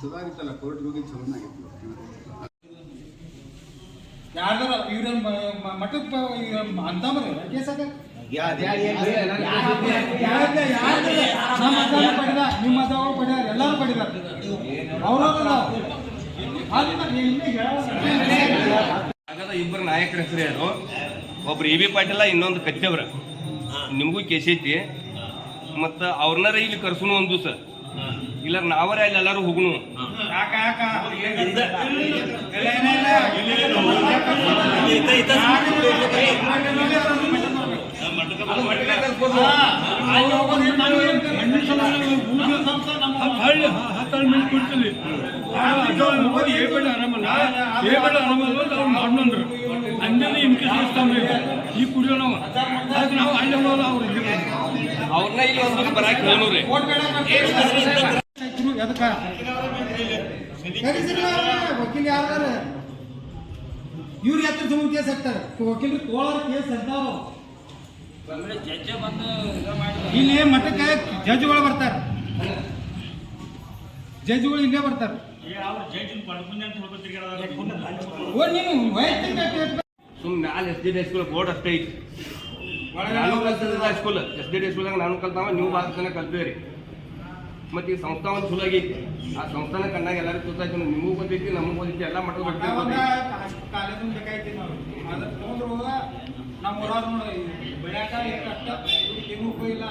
ಚಲೋ ಆಗಿತ್ತಲ್ಲ, ಕೋರ್ಟ್ಗೆ ಹೋಗಿ ಚಲೋ ಆಗಿತ್ತು. ಯಾರ್ದಾರ ಇವ್ರೇನು ಮಠಕ್ಕೆ ಅಂತಂದ್ರೆ ಕೇಸಾಕ ನಿಮ್ಮ ಮತವರು ಪಡ್ಯಾರ, ಎಲ್ಲರೂ ಪಡಿದಾರ. ಆಗದ ಇಬ್ಬರು ನಾಯಕರ ಹೆಸರು ಯಾರು? ಒಬ್ರು ಎ ಬಿ ಪಾಟೀಲ, ಇನ್ನೊಂದು ಕತ್ತೇವ್ರ. ನಿಮಗೂ ಕೇಸ್ ಐತಿ. ಮತ್ತು ಅವ್ರನ್ನಾರ ಇಲ್ಲಿ ಕರ್ಸುನು ಒಂದು ದಿವಸ, ಇಲ್ಲ ನಾವರ ಇಲ್ಲಿ ಎಲ್ಲರೂ ಹೋಗುನು. ಈ ಕುಡಿಯೋ ನಾವು ಅಲ್ಲಿ ಅವ್ರನ್ನ ಇಲ್ಲಿ ಒಂದು ಬರಾಕ್ ಹೇಳೋರಿ. ವಕೀಲ ಯಾರ ಇವ್ರು ಎತ್ತ ಸುಮ್ಮನೆ ಕೇಸ್ ಹಾಕ್ತಾರೆ. ವಕೀಲರು ತೋಳೋರು ಕೇಸ್ ಹಾಕ್ತಾವ. ಇಲ್ಲಿ ಮಠಕ್ಕೆ ಜಡ್ಜ್ಗಳು ಬರ್ತಾರೆ, ಜಡ್ಜ್ಗಳು ಇಲ್ಲೇ ಬರ್ತಾರೆ. ಸುಮ್ಮನೆ ಮ್ಯಾಲ SDD ಹೈಸ್ಕೂಲ್ ಬೋರ್ಡ್ ಅಷ್ಟೇ ಐತಿ. ನಾನು ಕಲ್ತಿದ್ದ ಹೈಸ್ಕೂಲ್ SDD ಹೈಸ್ಕೂಲ್ದಾಗ ನಾನು ಕಲ್ತಾವ, ನೀವು ಭಾಳ ಜನ ಕಲ್ತೀರಿ. ಮತ್ತು ಈ ಸಂಸ್ಥಾ ಒಂದು ಚಲೋ ಆಗೈತಿ. ಆ ಸಂಸ್ಥಾನ ಕಣ್ಣಾಗ ಎಲ್ಲರಿಗೂ ಗೊತ್ತಾಯ್ತು. ನಿಮಗೂ ಬಂದೈತಿ, ನಮಗೂ ಬಂದೈತಿ, ಎಲ್ಲ ಮಠದ ಕಾಲೇಜ್ ಬೇಕಾಯ್ತಿ. ನಾವು ಅದ್ರ ಹೋದ್ರ ನಮ್ಮ ಊರಾಗ ನೋಡಿ ಬೆಳ್ಯಾಕ ಇಲ್ಲ.